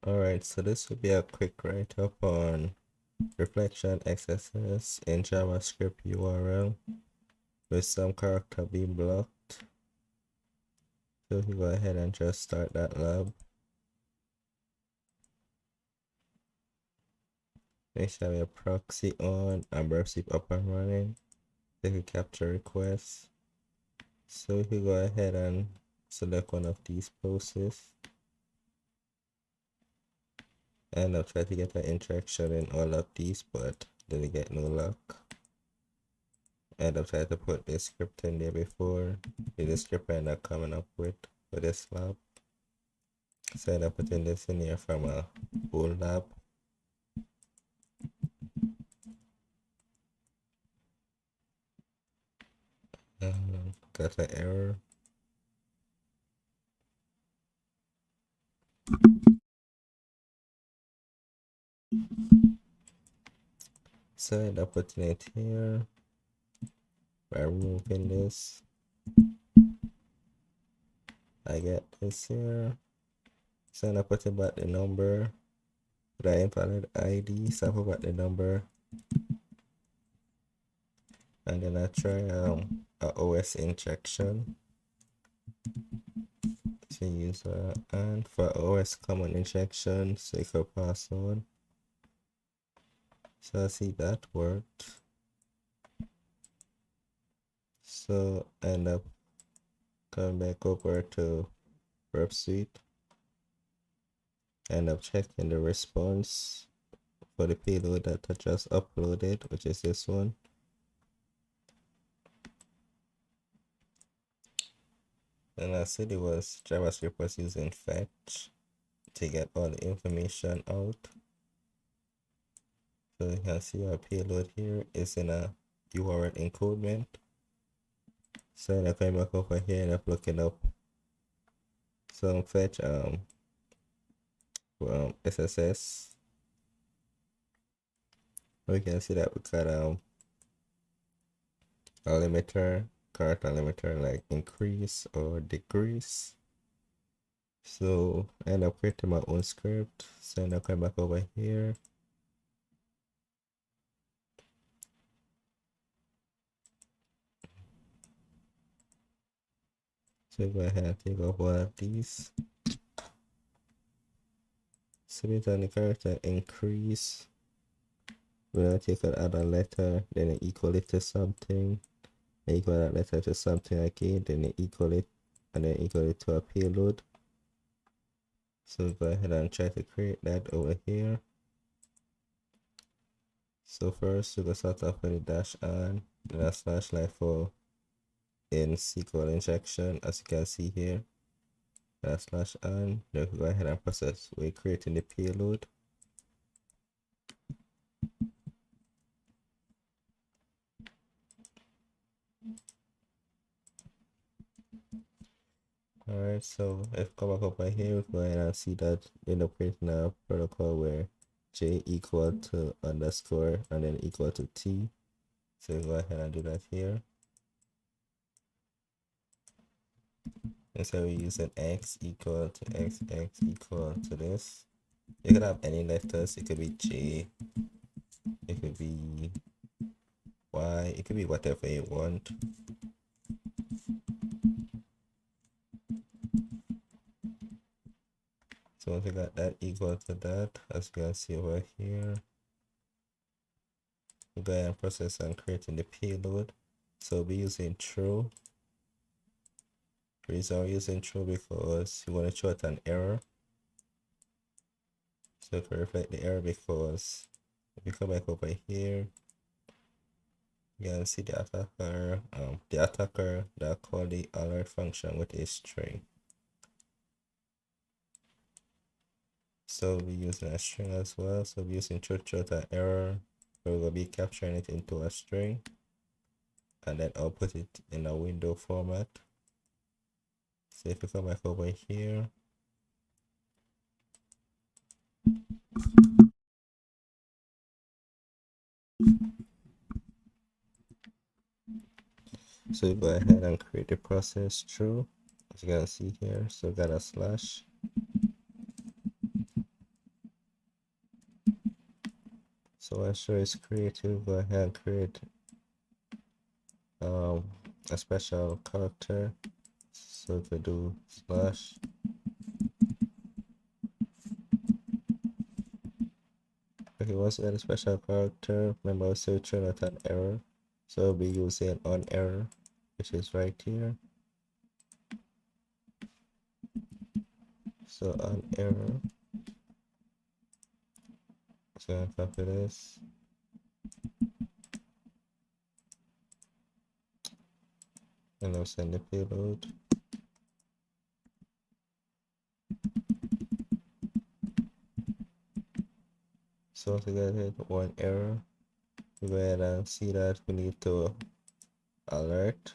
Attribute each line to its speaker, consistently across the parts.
Speaker 1: Alright, so this will be a quick write-up on reflection XSS in JavaScript URL with some character being blocked. So if you go ahead and just start that lab, make sure your proxy on and browser up and running. Take a capture request. So if you go ahead and select one of these posts, and I'll try to get an interaction in all of these, but didn't get no luck. And I've tried to put this script in there before. The script I'm not coming up with for this lab. So I'm putting this in here from a old lab. Got an error. So I'm putting it here by removing this. I get this here. So I'm putting back the number. The invalid ID. So I put back the number. And then I try a OS injection. To use and for OS common injection, so you could pass on. So I see that worked. So end up coming back over to Verb Suite. End up checking the response for the payload that I just uploaded, which is this one. And I said it was JavaScript was using fetch to get all the information out. So you can see our payload here is in a URL encodement. So I'm coming back over here and I'm looking up some fetch SSS. We can see that we got a limiter, character limiter, like increase or decrease. So I end up creating my own script. So I'm coming back over here. So go ahead and take off one of these. So based on the character increase, we're gonna take another letter, then I equal it to something, equal that letter to something again, then I equal it, and then equal it to a payload. So go ahead and try to create that over here. So first we're gonna start off with a dash and then a slash like for in SQL injection, as you can see here. That slash and then we go ahead and process. We're creating the payload. Alright, so if come back over here, we go ahead and see that we end up creating a protocol where j equal to underscore and then equal to t. So we go ahead and do that here. And so we're using x equal to x equal to this. You could have any letters, it could be j, it could be y, it could be whatever you want. So once we got that equal to that, as you can see over here, we go ahead and process and creating the payload. So we'll be using true. The reason we're using true because you want to show it an error. So to reflect the error, because if you come back over here, you can see the attacker that called the alert function with a string. So we're using a string as well. So we're using true an error. We're gonna be capturing it into a string and then output it in a window format. So if you come back over here, so you go ahead and create the process true, as you can see here. So got a slash, So I show is creative, go ahead and create a special character. So if we do slash, okay, once we get a special character, remember I was return out an error. So we'll be using on error, which is right here. So on error, so I copy this. And I'll send the payload. So once we get hit one error, we go ahead and see that we need to alert.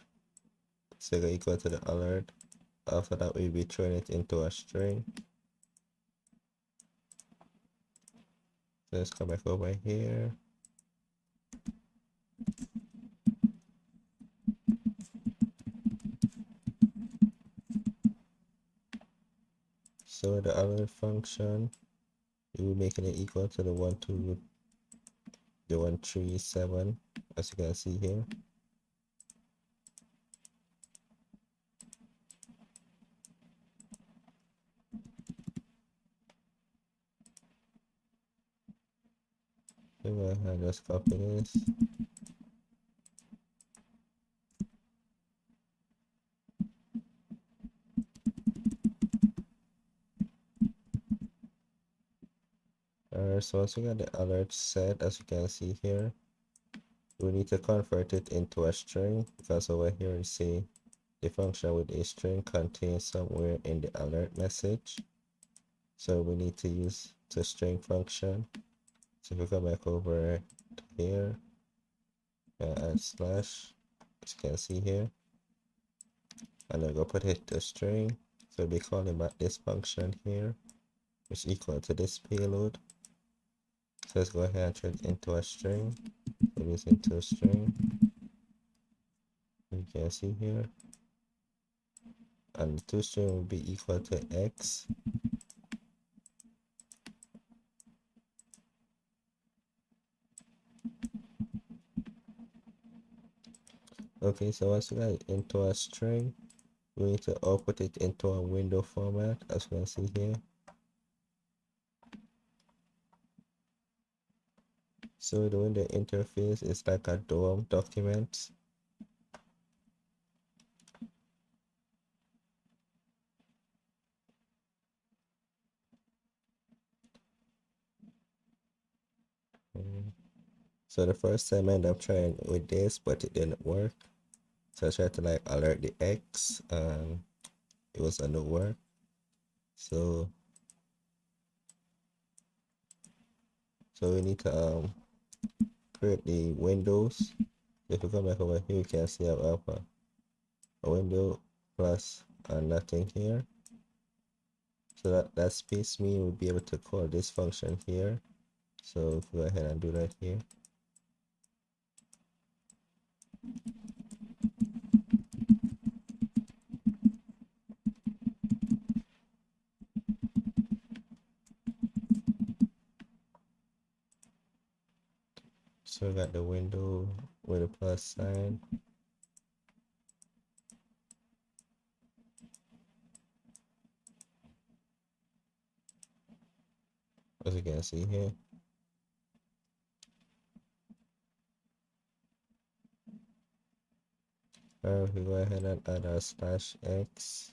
Speaker 1: So go equal to the alert. After that, we'll be throwing it into a string. So let's come back over here. So the alert function, we will be making it equal to the 137, as you can see here. So go ahead and just copy this. Alright, so once we got the alert set, as you can see here, we need to convert it into a string, because over here you see the function with a string contains somewhere in the alert message. So we need to use the string function. So if we come back over here and add slash, as you can see here, and then go put it to string. So we'll be calling back this function here, which is equal to this payload. So let's go ahead and turn it into a string. Put this into a string. You can see here. And the toString will be equal to x. Okay, so once we got it into a string, we need to output it into a window format, as you can see here. So the window interface is like a DOM document. So the first time I ended up trying with this, but it didn't work. So I tried to like alert the X, and it was a no work. So we need to create the windows. If you come back over here, you can see I have a window plus nothing here. So that space mean we'll be able to call this function here. So if we go ahead and do that here. So we got the window with a plus sign. As you can see here. We go ahead and add our slash x.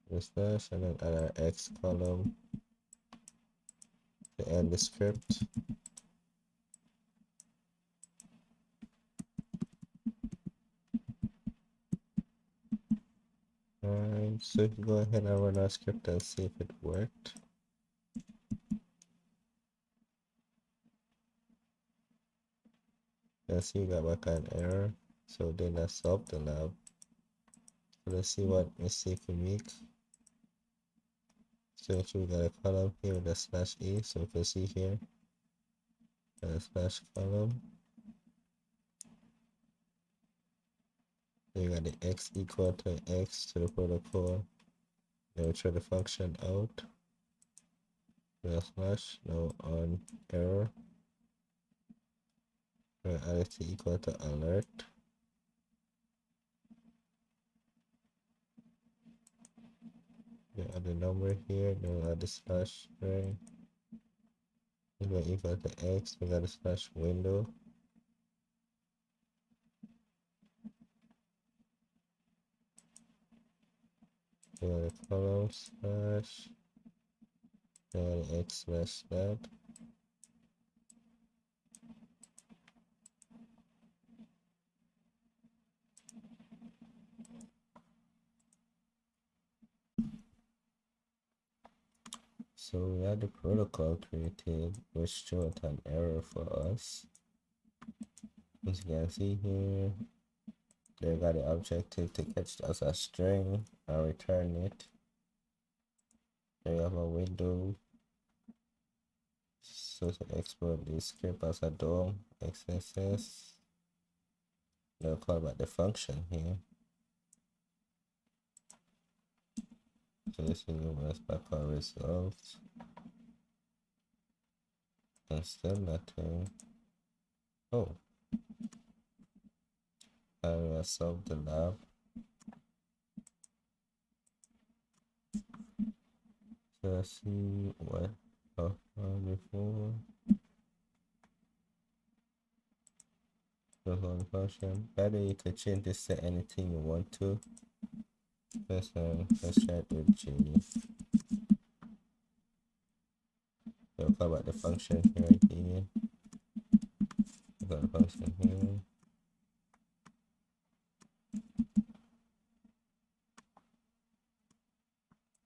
Speaker 1: The slash, and then add our x column to end the script. Alright, so if you go ahead and run our script and see if it worked. And see we got back an error. So then I solved the lab. So let's see what mistake we make. So actually we got a column here with a slash e. So we can see here a slash column. You got the x equal to x to the protocol. Then we try the function out. Slash no on error. Add it to equal to alert. Add the number here, then we'll add the slash right. We're going to equal to x, we got a slash window. We got a column slash, we got an x slash that. So we had the protocol created, which showed an error for us. As you can see here, they got the objective to catch as a string and return it. Then we have a window. So to export the script as a DOM XSS. Now call back the function here. So this will give us back our results. And still nothing. Oh. I will solve the lab. So let's see what before. The whole function. By the way, you can change this to anything you want to. Let's try it with G. We'll call back the function right here. We've got the function here.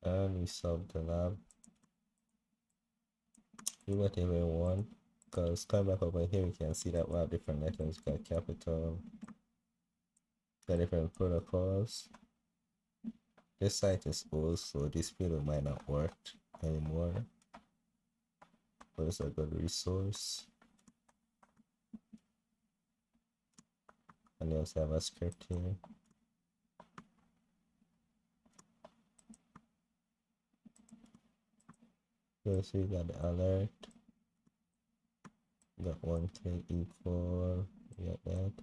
Speaker 1: And we solve the lab. Do whatever you want. Because come back over here, you can see that we have different letters. We got capital, got different protocols. This site is old, so this field might not work anymore. But it's a good resource. And you also have a script here. So you got the alert. Got one click equal. You got that.